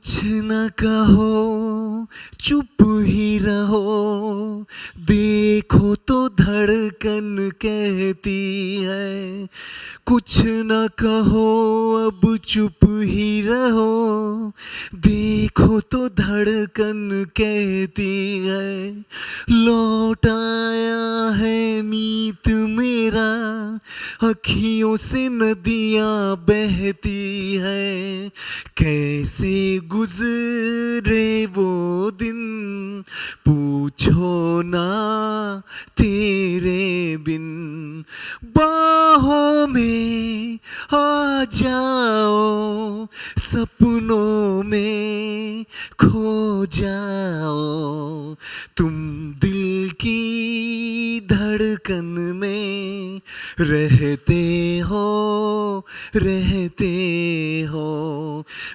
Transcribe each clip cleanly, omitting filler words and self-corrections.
कुछ न कहो, चुप ही रहो, देखो तो धड़कन कहती है। कुछ न कहो, अब चुप ही रहो, देखो तो धड़कन कहती है। लौट आया है मीत मेरा, अखियों से नदियां बहती है। कैसे गुजरे वो दिन, पूछो ना तेरे बिन। बाहों में आ जाओ, सपनों में खो जाओ, तुम दिल की धड़कन में रहते हो, रहते हो।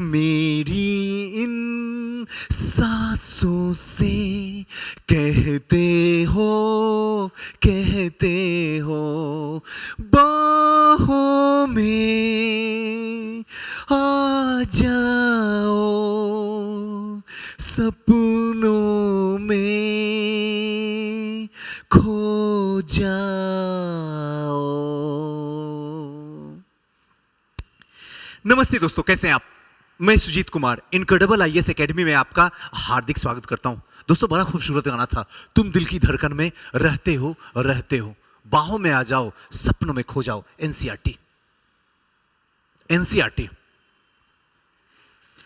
मेरी इन सांसों से कहते हो, कहते हो। बाहों में आ जाओ, सपनों में खो जाओ। नमस्ते दोस्तों, कैसे हैं आप? मैं Sujit Kumar incredible IAS academy में आपका हार्दिक स्वागत करता हूं। दोस्तों, बड़ा खूबसूरत गाना था। तुम दिल की धड़कन में रहते हो, रहते हो। बाहों में आ जाओ, सपनों में खो जाओ। एनसीईआरटी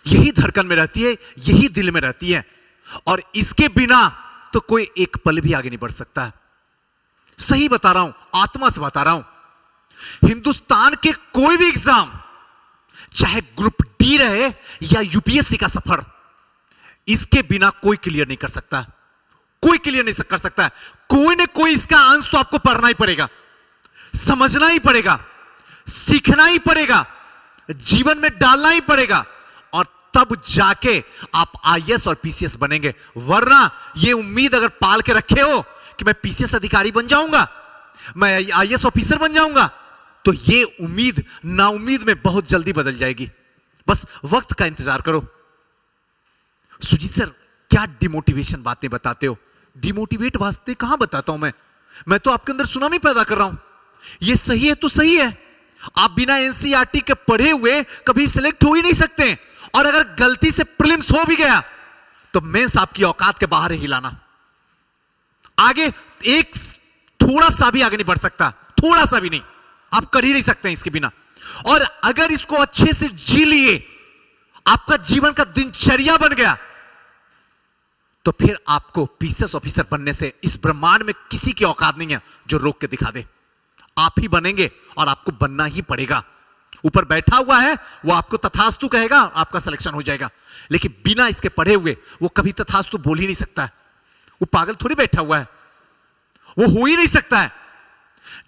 यही धड़कन में रहती है, यही दिल में रहती है, और इसके बिना तो कोई एक पल भी आगे नहीं बढ़ सकता है। सही बता रहा हूं, आत्मा से बता रहा हूं। हिंदुस्तान के कोई भी एग्जाम, चाहे ग्रुप डी रहे या यूपीएससी का सफर, इसके बिना कोई क्लियर नहीं कर सकता। कोई क्लियर नहीं कर सकता। कोई ना कोई इसका अंश तो आपको पढ़ना ही पड़ेगा, समझना ही पड़ेगा, सीखना ही पड़ेगा, जीवन में डालना ही पड़ेगा, और तब जाके आप आईएएस और पीसीएस बनेंगे। वरना यह उम्मीद अगर पाल के रखे हो कि मैं पीसीएस अधिकारी बन जाऊंगा, मैं आईएएस ऑफिसर बन जाऊंगा, तो यह उम्मीद नाउम्मीद में बहुत जल्दी बदल जाएगी। बस वक्त का इंतजार करो। सुजीत सर, क्या डिमोटिवेशन बातें बताते हो? डिमोटिवेट बातें कहां बताता हूं मैं तो आपके अंदर सुनामी पैदा कर रहा हूं। यह सही है तो सही है। आप बिना एनसीईआरटी के पढ़े हुए कभी सिलेक्ट हो ही नहीं सकते, और अगर गलती से प्रीलिम्स हो भी गया तो मेंस आपकी औकात के बाहर ही लाना। आगे एक थोड़ा सा भी आगे नहीं बढ़ सकता, थोड़ा सा भी नहीं। आप कर ही नहीं सकते इसके बिना। और अगर इसको अच्छे से जी लिए, आपका जीवन का दिनचर्या बन गया, तो फिर आपको पीसीएस ऑफिसर बनने से इस ब्रह्मांड में किसी की औकात नहीं है जो रोक के दिखा दे। आप ही बनेंगे, और आपको बनना ही पड़ेगा। ऊपर बैठा हुआ है, वो आपको तथास्तु कहेगा, आपका सिलेक्शन हो जाएगा। लेकिन बिना इसके पढ़े हुए वो कभी तथास्तु बोल ही नहीं सकता है। वो पागल थोड़ी बैठा हुआ है, वो हो ही नहीं सकता है।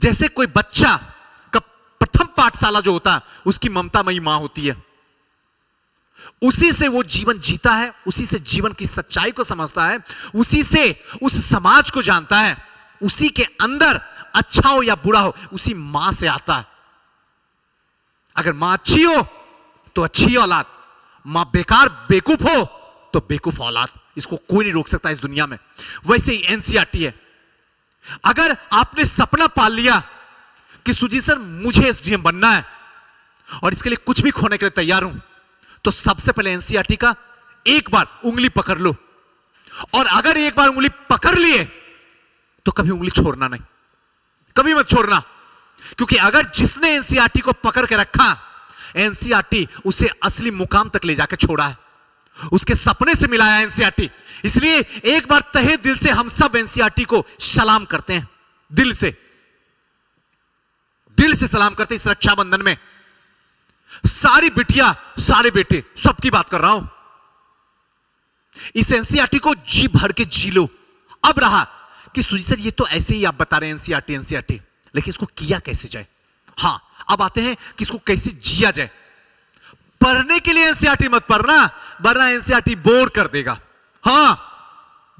जैसे कोई बच्चा का प्रथम पाठशाला जो होता है, उसकी ममतामयी मां होती है, उसी से वो जीवन जीता है, उसी से जीवन की सच्चाई को समझता है, उसी से उस समाज को जानता है। उसी के अंदर अच्छा हो या बुरा हो, उसी मां से आता है। अगर मां अच्छी हो तो अच्छी औलाद, मां बेकार बेवकूफ हो तो बेवकूफ औलाद। इसको कोई नहीं रोक सकता इस दुनिया में। वैसे ही एनसीईआरटी है। अगर आपने सपना पाल लिया कि सुजीत सर मुझे एसडीएम बनना है और इसके लिए कुछ भी खोने के लिए तैयार हूं, तो सबसे पहले एनसीईआरटी का एक बार उंगली पकड़ लो। और अगर एक बार उंगली पकड़ लिए तो कभी उंगली छोड़ना नहीं, कभी मत छोड़ना। क्योंकि अगर जिसने एनसीईआरटी को पकड़ के रखा, एनसीईआरटी उसे असली मुकाम तक ले जाकर छोड़ा है, उसके सपने से मिलाया एनसीईआरटी। इसलिए एक बार तहे दिल से हम सब एनसीईआरटी को सलाम करते हैं। दिल से सलाम करते हैं। इस रक्षाबंधन में सारी बिटिया, सारे बेटे, सबकी बात कर रहा हूं। इस एनसीईआरटी को जी भर के जी लो। अब रहा कि सुजी सर ये तो ऐसे ही आप बता रहे हैं एनसीईआरटी, लेकिन इसको किया कैसे जाए। हां, अब आते हैं कि इसको कैसे जिया जाए। पढ़ने के लिए एनसीईआरटी मत पढ़ना, वरना एनसीईआरटी बोर कर देगा। हां,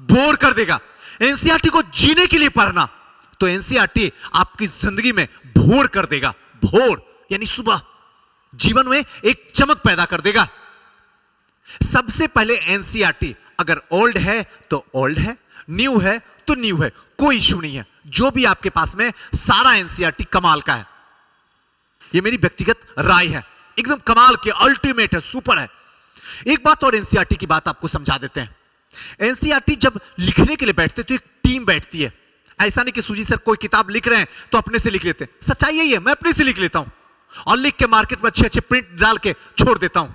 बोर कर देगा। एनसीईआरटी को जीने के लिए पढ़ना, तो एनसीईआरटी आपकी जिंदगी में भोर कर देगा। भोर यानी सुबह, जीवन में एक चमक पैदा कर देगा। सबसे पहले एनसीईआरटी अगर ओल्ड है तो ओल्ड है, न्यू है तो न्यू है, कोई इश्यू नहीं है। जो भी आपके पास में सारा एनसीईआरटी कमाल का है, ये मेरी व्यक्तिगत राय है, एकदम कमाल के, अल्टीमेट है, सुपर है। एक बात और एनसीईआरटी की बात आपको समझा देते हैं। एनसीईआरटी जब लिखने के लिए बैठते तो एक टीम बैठती है। ऐसा नहीं कि सुजी सर कोई किताब लिख रहे हैं तो अपने से लिख लेते हैं, सच्चाई यही है, मैं अपने से लिख लेता हूं और लिख के मार्केट में अच्छे अच्छे प्रिंट डाल के छोड़ देता हूं।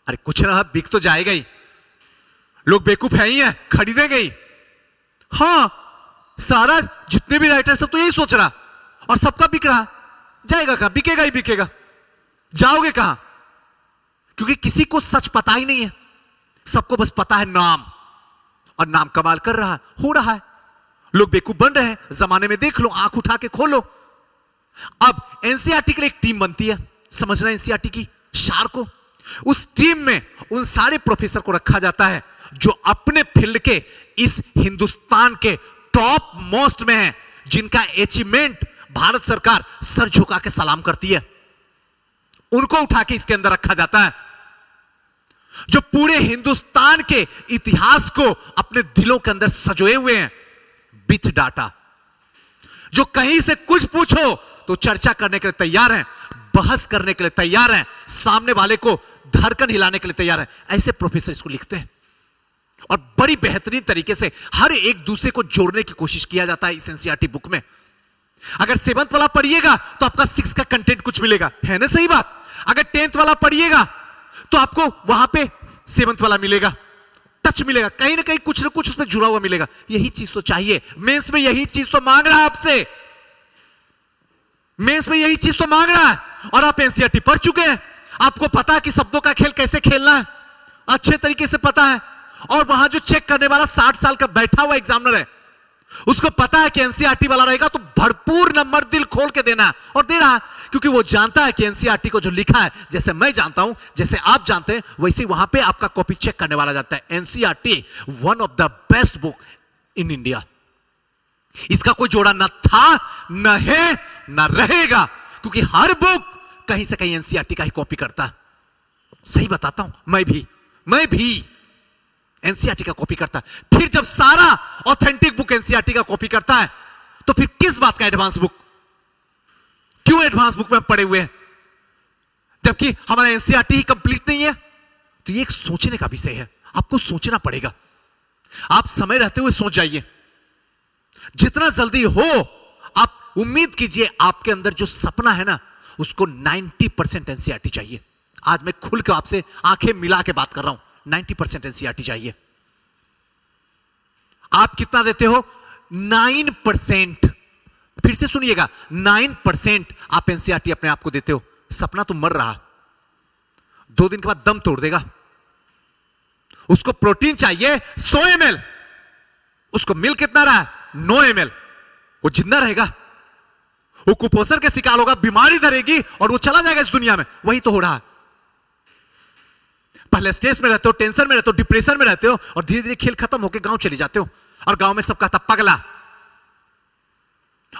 अरे कुछ ना बिक तो जाएगा ही, लोग बेवकूफ है ही है, खरीदेंगे ही। हां, सारा जितने भी राइटर सब तो यही सोच रहा और सबका बिक रहा, जाएगा कहां? बिकेगा ही बिकेगा, जाओगे कहां? क्योंकि किसी को सच पता ही नहीं है, सबको बस पता है नाम, और नाम कमाल कर रहा हो रहा है, लोग बेवकूफ बन रहे हैं। जमाने में देख लो, आंख उठा के खोलो। अब एनसीईआरटी के लिए एक टीम बनती है, समझना एनसीईआरटी की सार को। उस टीम में उन सारे प्रोफेसर को रखा जाता है जो अपने फील्ड के इस हिंदुस्तान के टॉप मोस्ट में है, जिनका अचीवमेंट भारत सरकार सर झुका के सलाम करती है। उनको उठा के इसके अंदर रखा जाता है, जो पूरे हिंदुस्तान के इतिहास को अपने दिलों के अंदर सजोए हुए हैं विथ डाटा, जो कहीं से कुछ पूछो तो चर्चा करने के लिए तैयार हैं, बहस करने के लिए तैयार हैं, सामने वाले को धड़कन हिलाने के लिए तैयार हैं। ऐसे प्रोफेसर इसको लिखते हैं और बड़ी बेहतरीन तरीके से हर एक दूसरे को जोड़ने की कोशिश किया जाता है इस एनसीईआरटी बुक में। अगर 7th वाला पढ़िएगा तो आपका 6 का कंटेंट कुछ मिलेगा, है ना सही बात? अगर 10th वाला पढ़िएगा तो आपको वहां पे 7th वाला मिलेगा, टच मिलेगा, कहीं ना कहीं कुछ ना कुछ उसमें जुड़ा हुआ मिलेगा। यही चीज तो चाहिए, मेंस में यही चीज तो मांग रहा है आपसे, मेंस में यही चीज तो मांग रहा है। और आप एनसीईआरटी पढ़ चुके हैं, आपको पता है कि शब्दों का खेल कैसे खेलना है, अच्छे तरीके से पता है। और वहां जो चेक करने वाला 60 साल का बैठा हुआ एग्जामिनर है, उसको पता है कि एनसीईआरटी वाला रहेगा तो भरपूर नंबर दिल खोल के देना है, और दे रहा है, क्योंकि वो जानता है कि एनसीईआरटी को जो लिखा है, जैसे मैं जानता हूं, जैसे आप जानते हैं, वैसे वहां पे आपका कॉपी चेक करने वाला जाता है। NCERT one of the best book in India, इसका कोई जोड़ा न था, न है, न रहेगा, क्योंकि हर बुक कहीं से कहीं एनसीईआरटी का ही कॉपी करता है। सही बताता हूं, मैं भी एनसीईआरटी का कॉपी करता है। फिर जब सारा ऑथेंटिक बुक एनसीईआरटी का कॉपी करता है तो फिर किस बात का एडवांस बुक? क्यों एडवांस बुक में पड़े हुए हैं जबकि हमारा एनसीईआरटी ही कंप्लीट नहीं है? तो ये एक सोचने का विषय है, आपको सोचना पड़ेगा। आप समय रहते हुए सोच जाइए, जितना जल्दी हो आप उम्मीद कीजिए, आपके अंदर जो सपना है ना, उसको 90% एनसीईआरटी चाहिए। आज मैं खुल के आपसे आंखें मिला के बात कर रहा हूं, 90% एनसीईआरटी चाहिए। आप कितना देते हो? 9%। फिर से सुनिएगा, 9% आप एनसीईआरटी अपने आप को देते हो। सपना तो मर रहा, 2 दिन के बाद दम तोड़ देगा। उसको प्रोटीन चाहिए 100 ml, उसको मिल कितना रहा है? 9 ml। वो जिंदा रहेगा, वो कुपोषण के शिकार होगा, बीमारी धरेगी और वो चला जाएगा इस दुनिया में। वही तो हो रहा है। पहले स्ट्रेस में रहते हो, टेंशन में रहते हो, डिप्रेशन में रहते हो, और धीरे धीरे खेल खत्म होकर गांव चले जाते हो, और गांव में सब कहता पगला।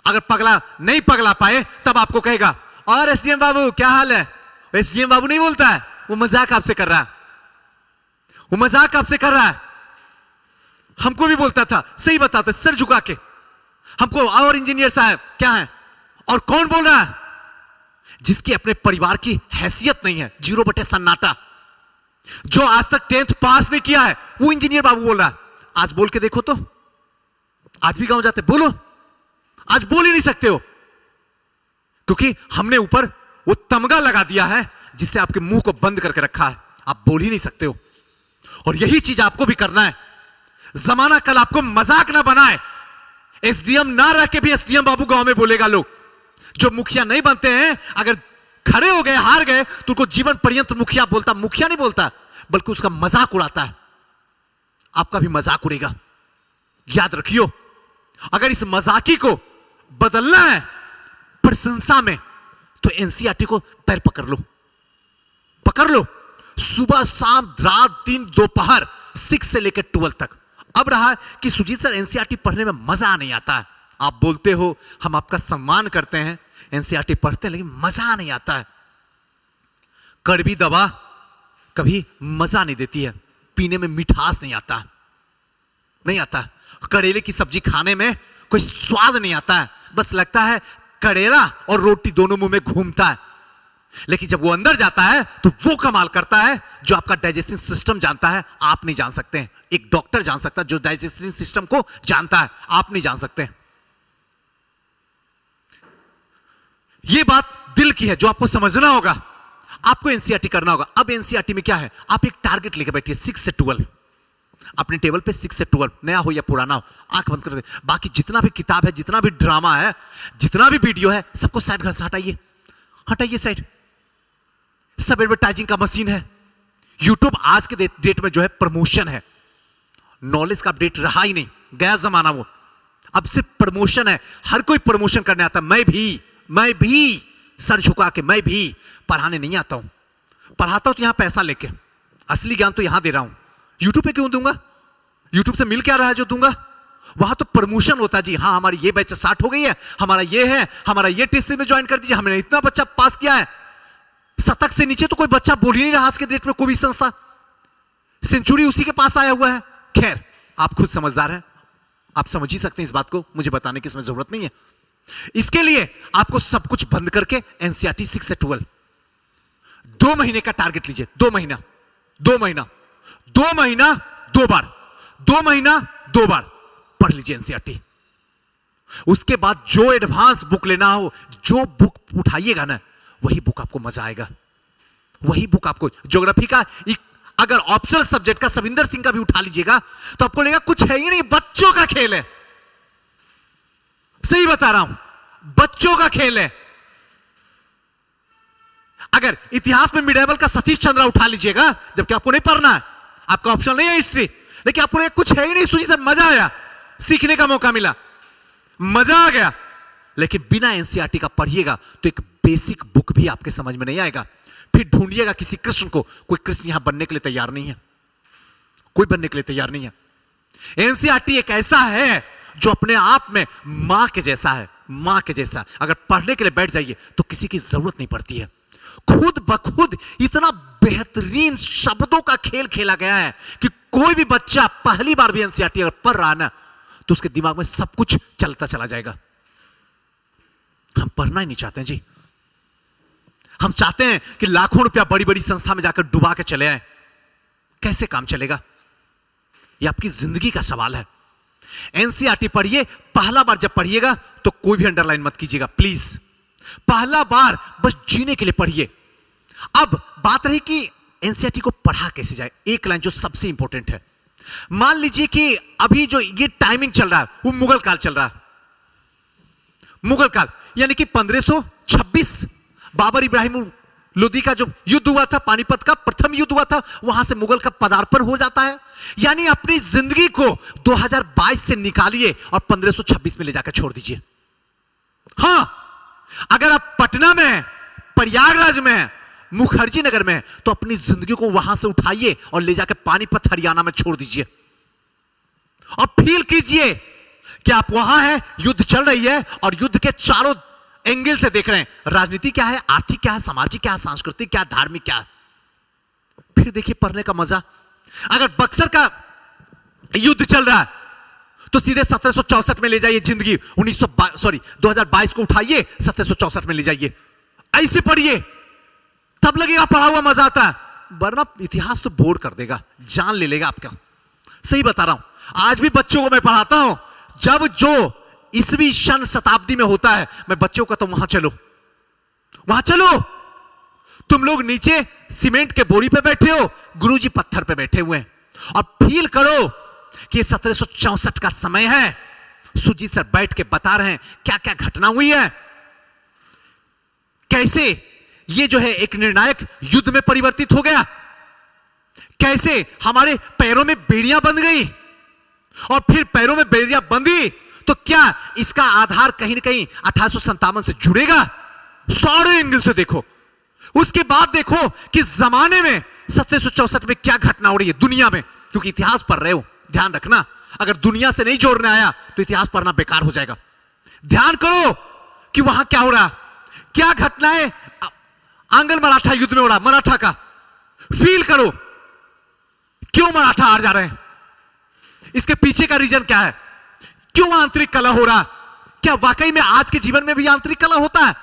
अगर पगला नहीं पगला पाए तब आपको कहेगा, और एसडीएम बाबू क्या हाल है? एसडीएम बाबू नहीं बोलता है, वो मजाक आपसे कर रहा है, वो मजाक आपसे कर रहा है। हमको भी बोलता था, सही बताता, सर झुका के हमको, और इंजीनियर साहब क्या है? और कौन बोल रहा है? जिसकी अपने परिवार की हैसियत नहीं है, 0 सन्नाटा, जो आज तक 10th पास नहीं किया है, वो इंजीनियर बाबू बोल रहा है। आज बोल के देखो तो, आज भी गांव जाते बोलो, आज बोल ही नहीं सकते हो, क्योंकि हमने ऊपर वो तमगा लगा दिया है जिससे आपके मुंह को बंद करके रखा है, आप बोल ही नहीं सकते हो। और यही चीज आपको भी करना है। जमाना कल आपको मजाक ना बनाए, एसडीएम ना रह के भी एसडीएम बाबू गांव में बोलेगा। लोग जो मुखिया नहीं बनते हैं, अगर खड़े हो गए, हार गए, तो उनको जीवन पर्यंत मुखिया बोलता, मुखिया नहीं बोलता, बल्कि उसका मजाक उड़ाता है। आपका भी मजाक उड़ेगा, याद रखियो। अगर इस मजाकी को बदलना है प्रशंसा में, तो एनसीईआरटी को पैर पकड़ लो, पकड़ लो। सुबह शाम रात दिन दोपहर 6 से लेकर 12 तक। अब रहा कि सुजीत सर एनसीईआरटी पढ़ने में मजा नहीं आता है। आप बोलते हो, हम आपका सम्मान करते हैं, एनसीईआरटी पढ़ते हैं लेकिन मजा नहीं आता है। कड़वी दवा कभी मजा नहीं देती है, पीने में मिठास नहीं आता, नहीं आता। करेले की सब्जी खाने में कोई स्वाद नहीं आता है, बस लगता है करेला और रोटी दोनों मुंह में घूमता है। लेकिन जब वो अंदर जाता है तो वो कमाल करता है, जो आपका डाइजेस्टिव सिस्टम जानता है, आप नहीं जान सकते हैं। एक डॉक्टर जान सकता है जो डाइजेस्टिव सिस्टम को जानता है, आप नहीं जान सकते। ये बात दिल की है जो आपको समझना होगा, आपको एनसीईआरटी करना होगा। अब एनसीईआरटी में क्या है, आप एक टारगेट लेकर बैठिए 6 से 12, अपने टेबल पे 6 से 12, नया हो या पुराना हो, आंख बंद कर दे। बाकी जितना भी किताब है, जितना भी ड्रामा है, जितना भी वीडियो है, सबको साइड हटाइए, हटाइए साइड। सब एडवर्टाइजिंग का मशीन है। यूट्यूब आज के डेट में जो है प्रमोशन है, नॉलेज का अपडेट रहा ही नहीं, गया जमाना वो। अब सिर्फ प्रमोशन है, हर कोई प्रमोशन करने आता है। मैं भी सर झुका के, मैं भी पढ़ाने नहीं आता हूं, पढ़ाता हूं तो यहां पैसा लेके, असली ज्ञान तो यहां दे रहा हूं। यूट्यूब पे क्यों दूंगा, यूट्यूब से मिल क्या रहा है जो दूंगा, वहां तो प्रमोशन होता है जी। हाँ, हमारी ये बैच स्टार्ट हो गई है, हमारा ये है, हमारा ये टीसी में ज्वाइन कर दीजिए, हमने इतना बच्चा पास किया है। शतक से नीचे तो कोई बच्चा बोल ही नहीं रहा आज के डेट में, कोई भी संस्था। सेंचुरी उसी के पास आया हुआ है। खैर, आप खुद समझदार हैं, आप समझ ही सकते हैं इस बात को, मुझे बताने की इसमें जरूरत नहीं है। इसके लिए आपको सब कुछ बंद करके एनसीईआरटी 6 से 12 2 महीने का टारगेट लीजिए। 2 महीना 2 महीना 2 महीना 2 बार, 2 महीना 2 बार पढ़ लीजिए एनसीईआरटी। उसके बाद जो एडवांस बुक लेना हो, जो बुक उठाइएगा ना, वही बुक आपको मजा आएगा, वही बुक आपको। ज्योग्राफी का अगर ऑप्शनल सब्जेक्ट का सविंदर सिंह का भी उठा लीजिएगा तो आपको लगेगा कुछ है ही नहीं, बच्चों का खेल है। सही बता रहा हूं, बच्चों का खेल है। अगर इतिहास में मिडेवल का सतीश चंद्रा उठा लीजिएगा, जबकि आपको नहीं पढ़ना है, आपका ऑप्शन नहीं है हिस्ट्री, लेकिन आपको कुछ है ही नहीं, सूची से मजा आया, सीखने का मौका मिला, मजा आ गया। लेकिन बिना एनसीईआरटी का पढ़िएगा तो एक बेसिक बुक भी आपके समझ में नहीं आएगा। फिर ढूंढिएगा किसी कृष्ण को, कोई कृष्ण यहां बनने के लिए तैयार नहीं है, कोई बनने के लिए तैयार नहीं है। एनसीईआरटी एक ऐसा है जो अपने आप में मां के जैसा है, मां के जैसा। अगर पढ़ने के लिए बैठ जाइए तो किसी की जरूरत नहीं पड़ती है। खुद ब खुद इतना बेहतरीन शब्दों का खेल खेला गया है कि कोई भी बच्चा पहली बार भी एनसीईआरटी अगर पढ़ रहा है ना, तो उसके दिमाग में सब कुछ चलता चला जाएगा। हम पढ़ना ही नहीं चाहते हैं जी। हम चाहते हैं कि लाखों रुपया बड़ी बड़ी संस्था में जाकर डुबा के चले आए। कैसे काम चलेगा? यह आपकी जिंदगी का सवाल है। एनसीईआरटी पढ़िए, पहला बार जब पढ़िएगा तो कोई भी अंडरलाइन मत कीजिएगा प्लीज। पहला बार बस जीने के लिए पढ़िए। अब बात रही कि एनसीईआरटी को पढ़ा कैसे जाए। एक लाइन जो सबसे इंपॉर्टेंट है, मान लीजिए कि अभी जो ये टाइमिंग चल रहा है वो मुगल काल चल रहा है। मुगल काल यानी कि 1526 बाबर इब्राहिम लोदी का जो युद्ध हुआ था, पानीपत का प्रथम युद्ध हुआ था, वहां से मुगल का पदार्पण हो जाता है। यानी अपनी जिंदगी को 2022 से निकालिए और 1526 में ले जाकर छोड़ दीजिए। हां, अगर आप पटना में, प्रयागराज में, मुखर्जी नगर में, तो अपनी जिंदगी को वहां से उठाइए और ले जाकर पानीपत हरियाणा में छोड़ दीजिए और फील कीजिए कि आप वहां हैं, युद्ध चल रही है और युद्ध के चारों एंगल से देख रहे हैं। राजनीति क्या है, आर्थिक क्या है, सामाजिक क्या है, सांस्कृतिक क्या है, धार्मिक क्या है। फिर देखिए पढ़ने का मजा। अगर बक्सर का युद्ध चल रहा है तो सीधे 1764 में ले जाइए जिंदगी, 2022 को उठाइए, 1764 में ले जाइए, ऐसे पढ़िए, तब लगेगा पढ़ा हुआ मजा आता है। वरना इतिहास तो बोर कर देगा, जान ले लेगा आपका। सही बता रहा हूं। आज भी बच्चों को मैं पढ़ाता हूं, जब जो ईसवी सन शताब्दी में होता है, मैं बच्चों का तो वहां चलो, वहां चलो। तुम लोग नीचे सीमेंट के बोरी पे बैठे हो, गुरुजी पत्थर पे बैठे हुए हैं, और फील करो कि 1764 का समय है। सुजीत सर बैठ के बता रहे हैं क्या क्या घटना हुई है, कैसे ये जो है एक निर्णायक युद्ध में परिवर्तित हो गया, कैसे हमारे पैरों में बेड़ियां बंध गई, और फिर पैरों में बेड़ियां बंधी तो क्या इसका आधार कहीं ना कहीं 1857 से जुड़ेगा। सारे एंगल से देखो। उसके बाद देखो कि जमाने में 1764 में क्या घटना हो रही है दुनिया में, क्योंकि इतिहास पढ़ रहे हो, ध्यान रखना। अगर दुनिया से नहीं जोड़ने आया तो इतिहास पढ़ना बेकार हो जाएगा। ध्यान करो कि वहां क्या हो रहा, क्या घटनाएं आंग्ल मराठा युद्ध में हो रहा, मराठा का। फील करो क्यों मराठा हार जा रहे हैं, इसके पीछे का रीजन क्या है, क्यों आंतरिक कलह हो रहा है, क्या वाकई में आज के जीवन में भी आंतरिक कलह होता है,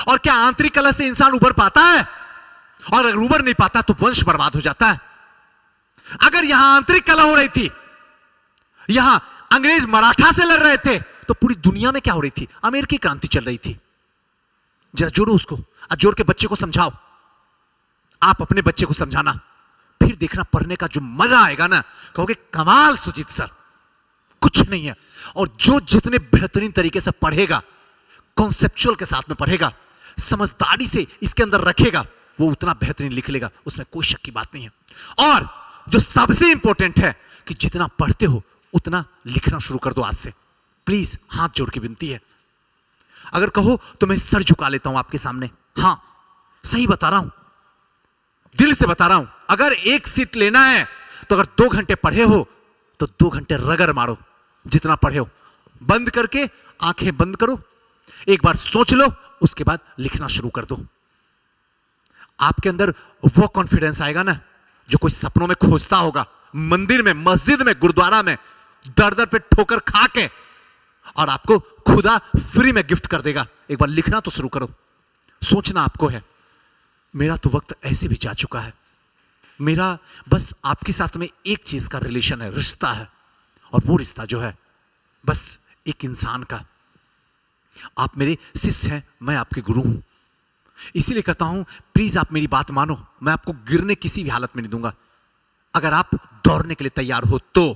और क्या आंतरिक कलह से इंसान उबर पाता है, और अगर उबर नहीं पाता तो वंश बर्बाद हो जाता है। अगर यहां आंतरिक कलह हो रही थी, यहां अंग्रेज मराठा से लड़ रहे थे, तो पूरी दुनिया में क्या हो रही थी, अमेरिकी क्रांति चल रही थी। जरा जोड़ो उसको, और जोड़ के बच्चे को समझाओ, आप अपने बच्चे को समझाना, फिर देखना पढ़ने का जो मजा आएगा ना, कहोगे कमाल सुजीत सर, कुछ नहीं है। और जो जितने बेहतरीन तरीके से पढ़ेगा, कॉन्सेप्चुअल के साथ में पढ़ेगा, समझदारी से इसके अंदर रखेगा, वो उतना बेहतरीन लिख लेगा, उसमें कोई शक की बात नहीं है। और जो सबसे इंपॉर्टेंट है कि जितना पढ़ते हो उतना लिखना शुरू कर दो आज से, प्लीज, हाथ जोड़ के विनती है। अगर कहो तो मैं सर झुका लेता हूं आपके सामने, हां सही बता रहा हूं, दिल से बता रहा हूं। अगर एक सीट लेना है तो अगर 2 घंटे पढ़े हो तो 2 घंटे रगड़ मारो, जितना पढ़े हो। बंद करके आंखें बंद करो, एक बार सोच लो, उसके बाद लिखना शुरू कर दो। आपके अंदर वो कॉन्फिडेंस आएगा ना जो कोई सपनों में खोजता होगा, मंदिर में, मस्जिद में, गुरुद्वारा में दर दर पे ठोकर खा के, और आपको खुदा फ्री में गिफ्ट कर देगा। एक बार लिखना तो शुरू करो, सोचना आपको है। मेरा तो वक्त ऐसे भी जा चुका है, मेरा बस आपके साथ में एक चीज का रिलेशन है, रिश्ता है, और वो रिश्ता जो है बस एक इंसान का। आप मेरे शिष्य हैं, मैं आपके गुरु हूं, इसीलिए कहता हूं प्लीज आप मेरी बात मानो, मैं आपको गिरने किसी भी हालत में नहीं दूंगा, अगर आप दौड़ने के लिए तैयार हो तो,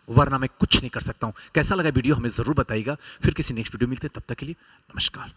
वरना मैं कुछ नहीं कर सकता हूं। कैसा लगा वीडियो हमें जरूर बताइएगा, फिर किसी नेक्स्ट वीडियो मिलते हैं, तब तक के लिए नमस्कार।